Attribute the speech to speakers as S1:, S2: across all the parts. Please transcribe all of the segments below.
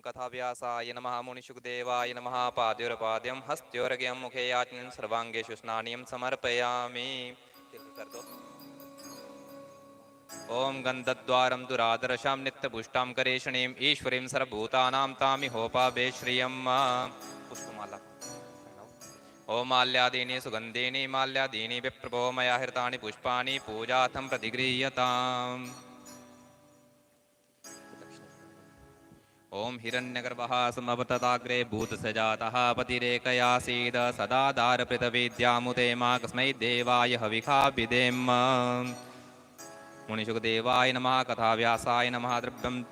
S1: कथाव्यासाय नमः मुनिशुकदेवाय नमः पाद्योरपाद्यं हस्त्योरगयं मुखे याचनं सर्वांगेषु स्नानिं समर्पयामि। कर दो। ओम गंधद्वारं दुरादर्शां नित्यपुष्टां करेशणीं ईश्वरीं सर्वभूतानां तामिहोपाभे श्रियं पुष्पमाला। ओम माल्यादीनि सुगंधीनि माल्यादीनि विप्रभो मया हृतानि पुष्पाणि पूजार्थं प्रतिगृह्यताम्। ओम हिरण्यगर्भः समवतताग्रे भूतसजातः पतिरेकयासीद सदा दारपृतविद्यामुते मा कस्मै देवाय हविखा विदेम। मुनिशुकदेवाय नमः कथाव्यासाय नमः द्रव्यं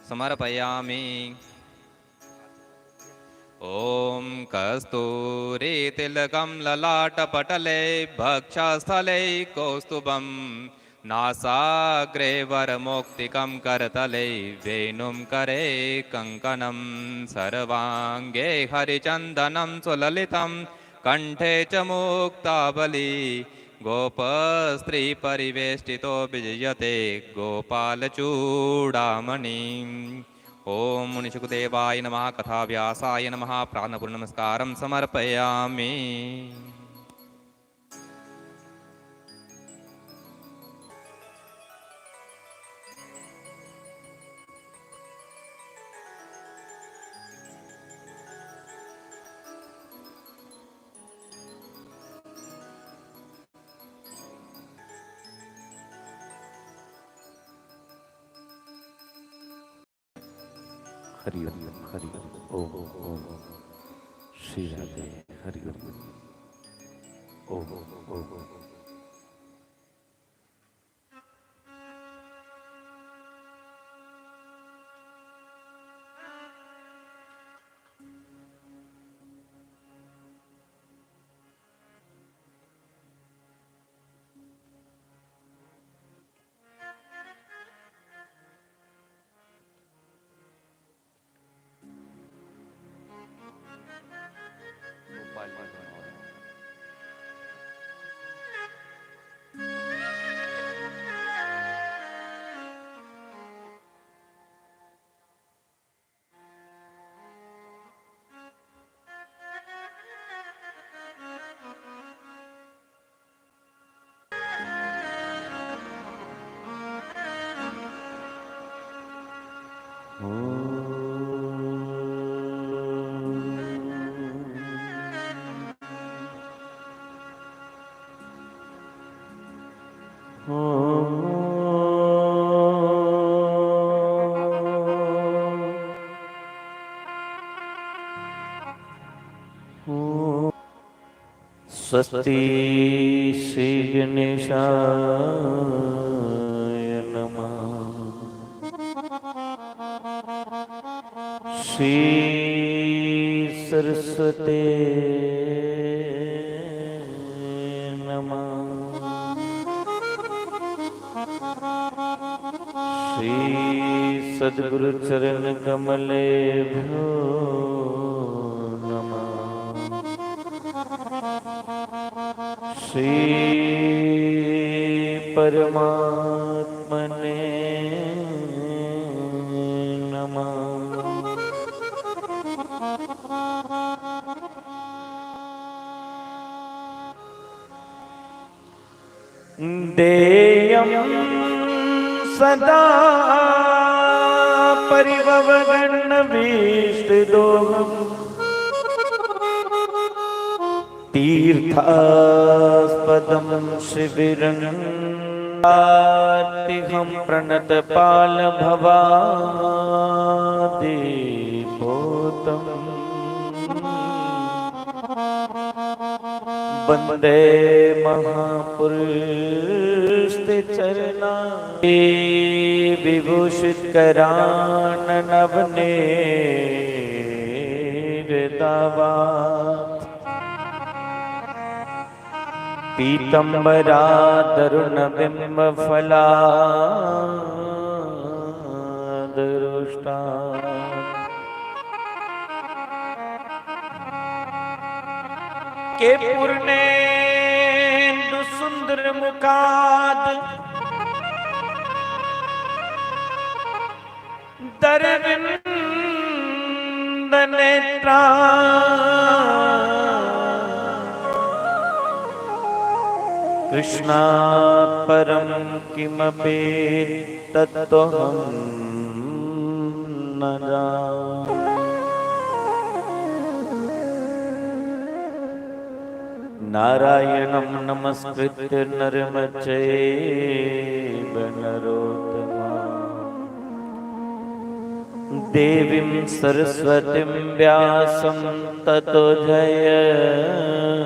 S1: समर्पयामि। ओम कस्तूरीतिलकं ललाटपटले भक्षस्थले कौस्तुभं नासाग्रे वरमौक्तिकं करतले वेणुं करे कङ्कणं सर्वाङ्गे हरिचन्दनं सुललितं कंठे च मुक्तावली गोपस्त्री परिवेष्टितो विजयते गोपालचूडामणिम्। ओम मुनिशुकदेवाय नमः कथाव्यासाय नमः प्राणपूर्ण नमस्कारं समर्पयामि।
S2: हरि हरि ओम ओम श्री राधे हरि ओम ओम। स्वस्ति श्री गणेशाय नमः। श्री सरस्वती नमः। श्री सद्गुरु चरण कमलेभ्यो नमः। श्री परमात्मने नमः। देयं सदा परिभवगणवीष्टदोहम् तीर्थास्पदं शिविरं तिहं प्रणतपालभवादिपोतम् वन्दे महापुरुषते चरणा विभूषितकराननवनीरदावा पीतम्बरा तरुणबिम्बफलादरुष्टा के पूर्णेन्दु सुंदर मुखाद दरविंद नेत्रा कृष्णा परम किमपि तत्त्वहं न जाने। नारायणं नमस्कृत्य नरं चैव नरोत्तमं देवीं सरस्वतीं व्यासं ततो जयमुदीरयेत्।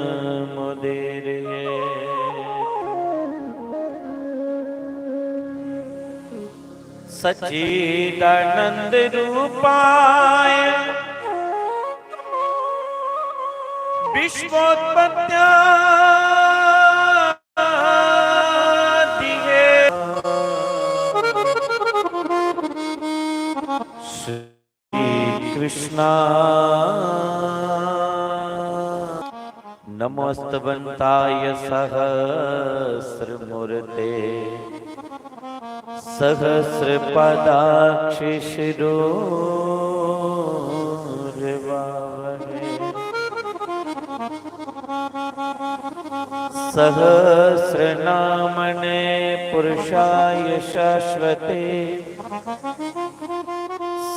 S2: सच्चिदानंद रूपाय विश्वोत्पत्त्यादिहे श्री कृष्णा नमोस्तवन्ताय सहस्रमूर्ते सहस्रपदाक्षि शिरोर्वावहे सहस्रनामने पुरुषाय शाश्वते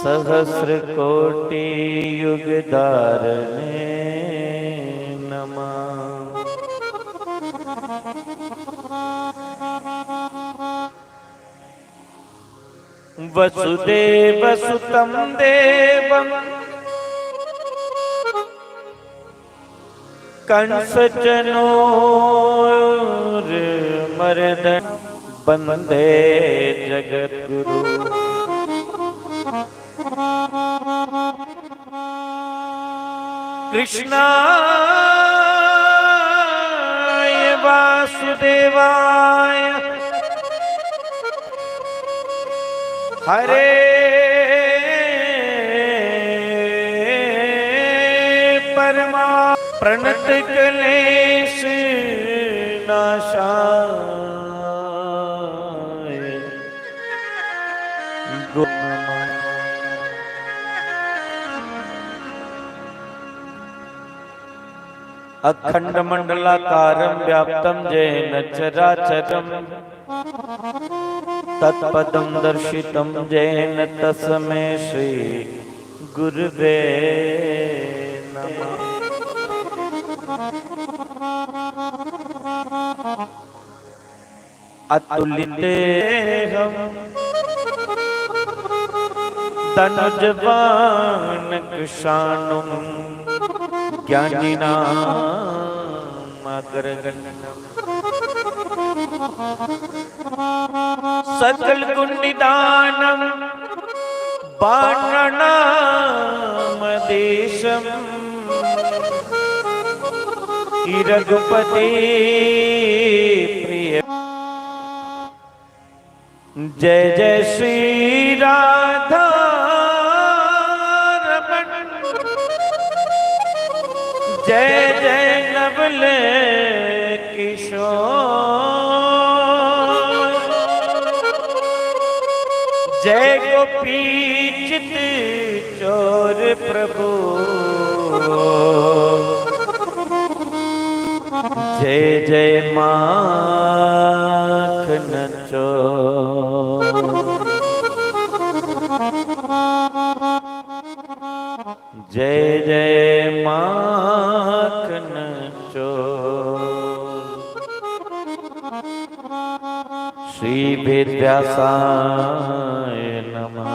S2: सहस्रकोटियुगधारणे नमः। वसुदेवसुतं देवं कंसचनोर्मर्दनं वन्दे जगद्गुरु। कृष्णाय वासुदेवाय हरे परमा प्रणत क्लेश नाशाय अखंड मंडलाकारं व्याप्तं येन चराचरं तत्पदं दर्शितं येन तस्मै श्री गुरुवे नमः। अतुलितेऽहं तनुजवान् कृशानुं ज्ञानिनामग्रगण्यम् सकल गुण निदानं वानरनामधीशम् रघुपति प्रिय। जय जय श्री राधा रमण जय जय नवल किशोर जय गोपी चित चोर प्रभु जय जय माखन चोर जय जय माखन चोर। श्री वेदव्यासाय नमः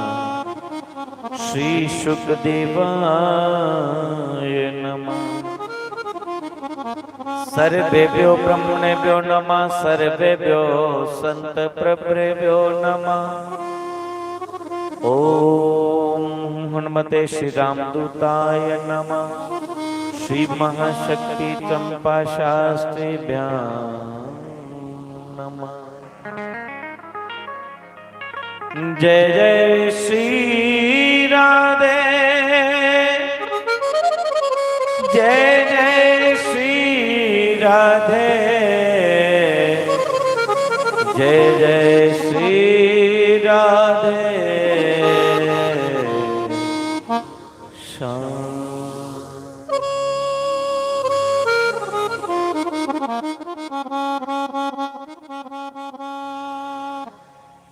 S2: श्री शुकदेवाय नमः। सर्वेभ्यो ब्रह्मणेभ्यो नमः सर्वेभ्यो संत प्रभृभ्यो नमः। ओम हनुमते श्री रामदूताय नमः। श्री महाशक्ति चंपा शास्त्रीभ्यां नमः। जय जय श्री राधे जय जय श्री राधे जय जय श्री राधे। शांति।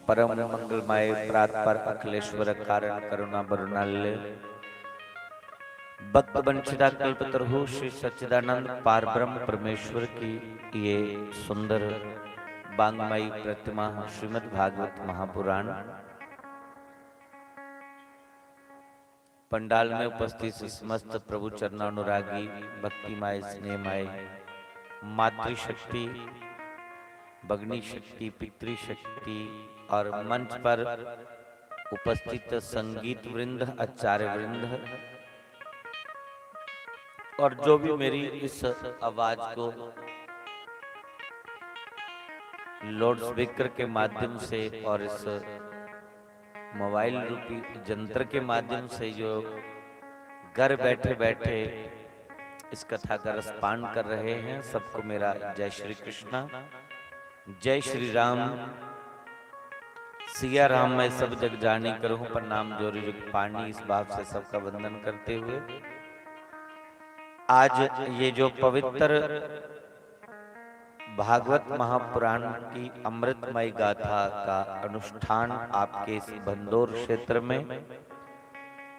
S2: परम मंगलमय प्रातपर अखिलेश्वर कारण करुणा बरुणाल्य भक्त वंशिता कल्पतरु श्री सच्चिदानंद पार ब्रह्म परमेश्वर की ये सुंदर बांगमयी प्रतिमा श्रीमद् भागवत महापुराण पंडाल में उपस्थित समस्त प्रभु चरणानुरागी भक्तिमय स्नेहमय मातृशक्ति भगनी शक्ति पितृशक्ति और मंच पर उपस्थित संगीत वृंद आचार्य वृंद और जो भी मेरी इस आवाज को लाउड स्पीकर के माध्यम से और इस मोबाइल रूपी जंत्र के माध्यम से जो घर बैठे बैठे इस कथा का रसपान कर रहे हैं, सबको मेरा जय श्री कृष्णा, जय श्री राम, सिया राम मैं सब जग जानी करूं प्रणाम जोरी जुग पानी, इस भाव से सबका वंदन करते हुए आज ये जो पवित्र भागवत महापुराण की अमृतमय गाथा का अनुष्ठान आपके इस भंडोर क्षेत्र में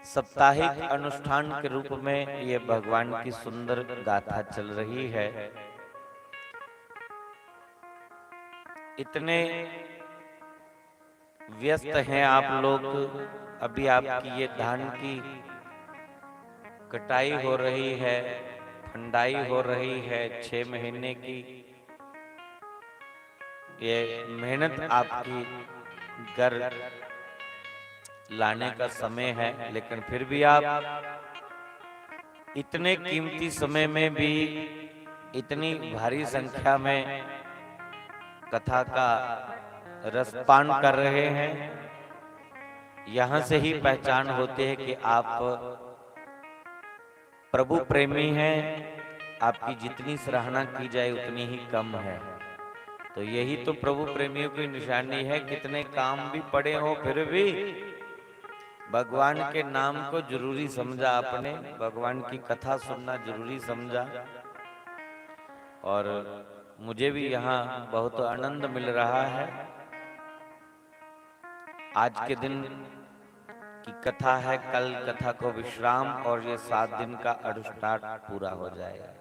S2: साप्ताहिक अनुष्ठान के रूप में ये भगवान की सुंदर गाथा चल रही है। इतने व्यस्त हैं आप लोग, अभी आपकी ये धान की कटाई हो रही है, फंडाई हो रही है, 6 महीने की ये मेहनत आपकी घर लाने का समय है, लेकिन फिर भी आप इतने कीमती समय में भी इतनी भारी संख्या में कथा का रसपान कर रहे हैं। यहाँ से ही पहचान होती है कि आप प्रभु प्रेमी हैं, आपकी जितनी सराहना की जाए उतनी ही कम है। तो यही तो प्रभु प्रेमियों की निशानी है, कितने काम भी पड़े हो फिर भी भगवान के नाम को जरूरी समझा आपने, भगवान की कथा सुनना जरूरी समझा। और मुझे भी यहाँ बहुत आनंद मिल रहा है। आज के दिन की कथा है, कल कथा को विश्राम और ये 7 दिन का अनुष्ठान पूरा हो जाएगा।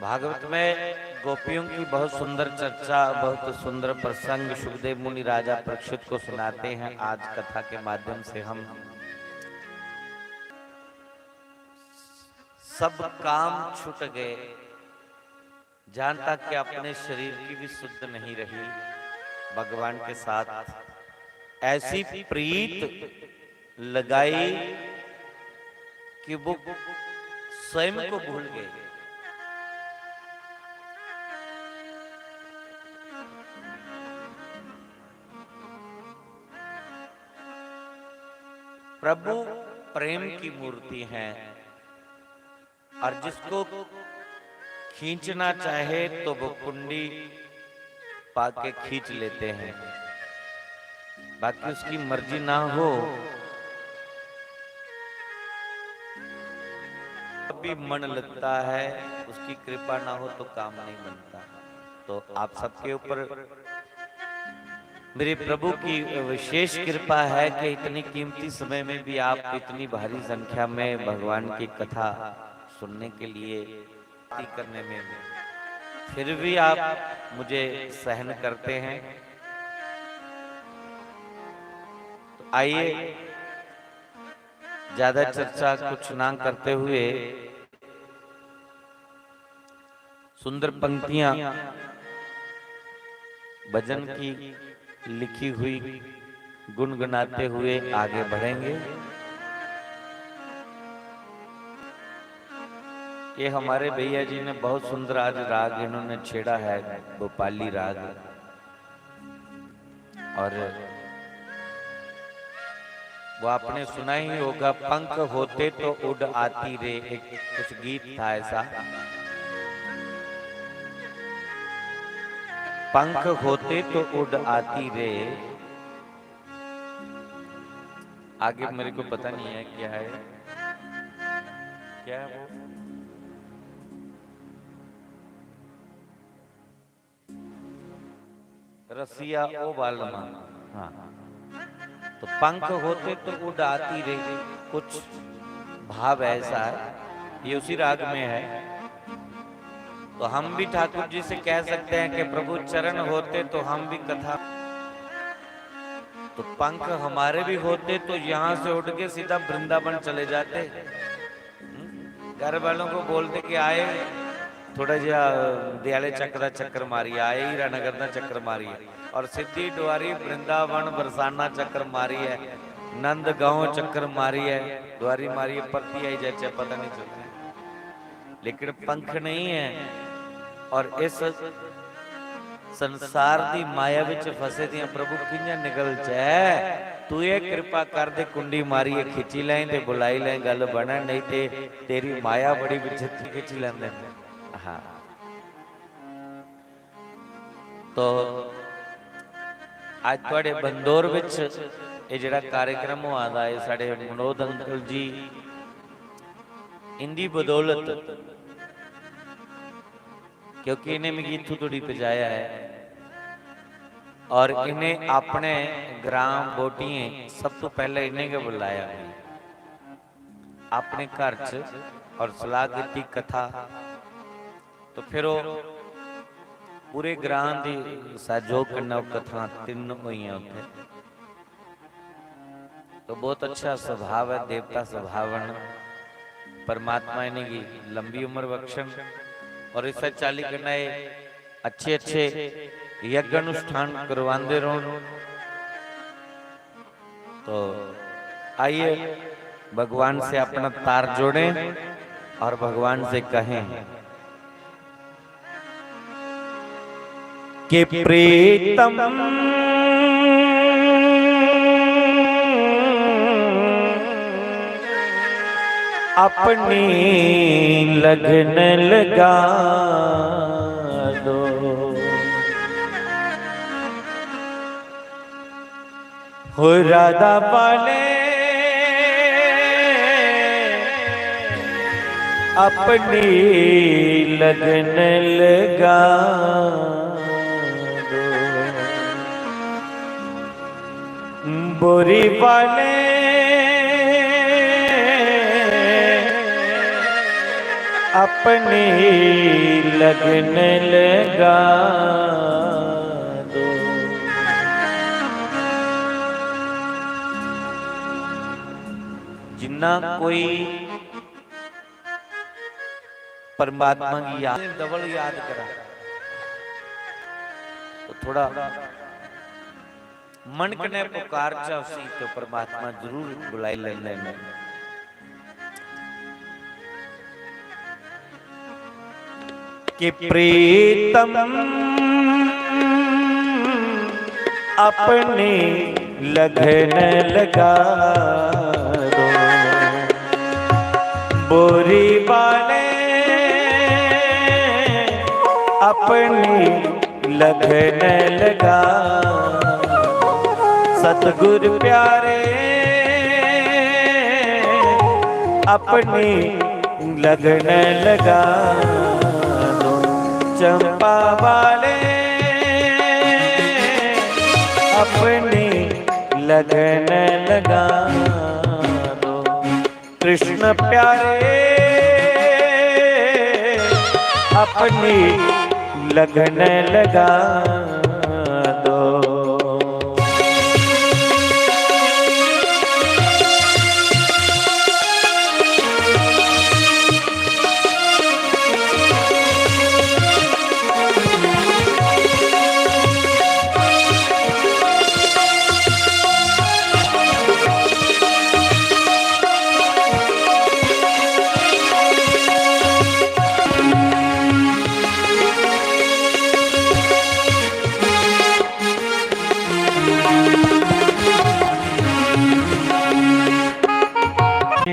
S2: भागवत में गोपियों की बहुत सुंदर चर्चा, बहुत सुंदर प्रसंग सुखदेव मुनि राजा परीक्षित को सुनाते हैं। आज कथा के माध्यम से हम सब काम छूट गए, जहां तक कि अपने शरीर की भी शुद्ध नहीं रही, भगवान के साथ ऐसी प्रीत लगाई कि वो स्वयं को भूल गए। प्रभु प्रेम की मूर्ति है और जिसको खींचना चाहे तो वो कुंडी पाके खींच लेते हैं, बाकी उसकी मर्जी ना हो भी मन लगता है, उसकी कृपा ना हो तो काम नहीं बनता। तो आप सबके ऊपर मेरे प्रभु की विशेष कृपा है कि इतनी कीमती समय में भी आप इतनी भारी संख्या में भगवान की कथा सुनने के लिए करने में फिर भी आप मुझे सहन करते हैं। तो आइए ज्यादा चर्चा कुछ ना करते हुए सुंदर पंक्तियां भजन की लिखी हुई गुनगुनाते हुए आगे बढ़ेंगे। ये हमारे भैया जी ने बहुत सुंदर आज राग इन्होंने छेड़ा है, भोपाली राग। और वो आपने सुना ही होगा, पंख होते तो उड़ आती रे, एक कुछ गीत था ऐसा। पंख होते तो उड़ आती रे, आगे मेरे को पता नहीं है क्या है, क्या है वो। रसिया ओ बालमा। हाँ, तो पंख होते तो उड़ाती रही, कुछ भाव ऐसा है, ये उसी राग में है। तो हम भी ठाकुर जी से कह सकते हैं कि प्रभु चरण होते तो हम भी कथा, तो पंख हमारे भी होते तो यहाँ से उठ के सीधा वृंदावन चले जाते। घर वालों को बोलते कि आए थोड़ा जिहा दयाले चक का चक्कर मारिए, आए हीरानगर का चक्कर मारिए, और सिद्धि द्वारी वृंदावन बरसाना चक्कर मारिए, नंद गांव चक्कर मारिए, द्वारी मारिए, परती आई जाए पता नहीं चलता। लेकिन पंख नहीं है, और इस संसार दी माया विच फसे दियां प्रभु किंजा निकल जाए। तू ये कृपा कर दे, कुंडी मारिए खिंची लें ते बुलाई लें, गल बने, नहीं ते तेरी माया बड़ी विचित्र खिंची लेंदे। हाँ, तो आज तुहाडे बंदौर विच ये जिहड़ा कार्यक्रम होआदा है, साडे मनोद अंकल जी इंदी बदौलत, क्योंकि इन्हें मिगी इत्थों तोड़ी पहुंचाया है, और इन्हें अपने ग्राम बोटिए सब तो पहले इन्हें के बुलाया अपने घर च, और सलाह की कथा, तो फिर वो पूरे ग्राम की सहयोग करना कथा तीन हुई उत्थे। तो बहुत अच्छा स्वभाव है, देवता स्वभावन, परमात्मा इन्हें की लंबी उम्र बख्शन, और इस चाली करना अच्छे अच्छे यज्ञ अनुष्ठान करवाते रहो। तो आइए भगवान से अपना तार जोड़ें और भगवान से कहें कि प्रीतम अपनी लगन लगा दो, हो राधा वाले अपनी लगन लगा दो, बोरी वाले अपनी लगन लगा दो। जिन्ना कोई परमात्मा की याद डबल याद करा, तो थोड़ा मन कने पुकार चा उसी तो परमात्मा जरूर बुलाई लेने में। कि प्रीतम अपनी लगन लगा दो, बोरी वाले अपनी लगन लगा, सतगुर प्यारे अपनी लगन लगा, चंपा वाले अपनी लगन लगा दो, कृष्ण प्यारे अपनी लगन लगा दो।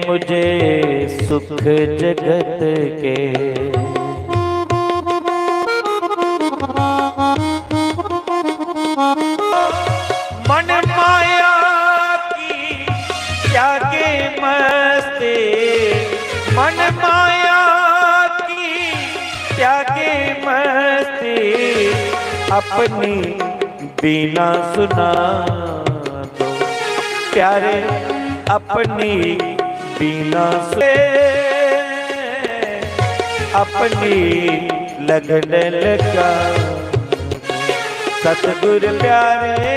S2: मुझे सुख जगत के मन माया की त्यागे मस्ती, मन माया की त्यागे मस्ती, अपनी बीना सुना दो प्यारे अपनी बीना से अपनी लगन लगा सतगुर प्यारे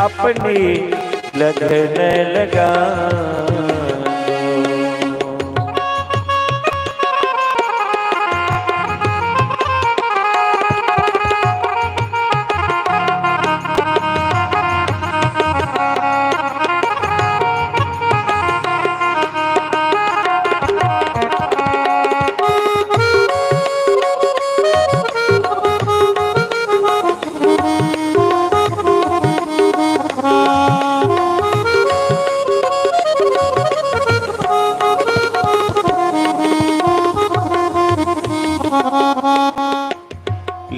S2: अपनी लगन लगा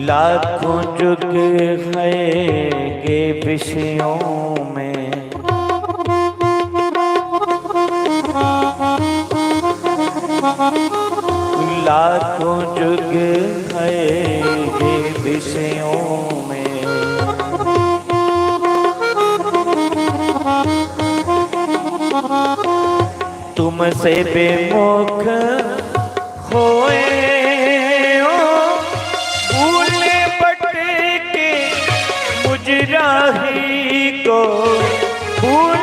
S2: लाखों जुग है विषयों में लाखों जुग है विषयों में तुमसे बेमुख होए राही को भूल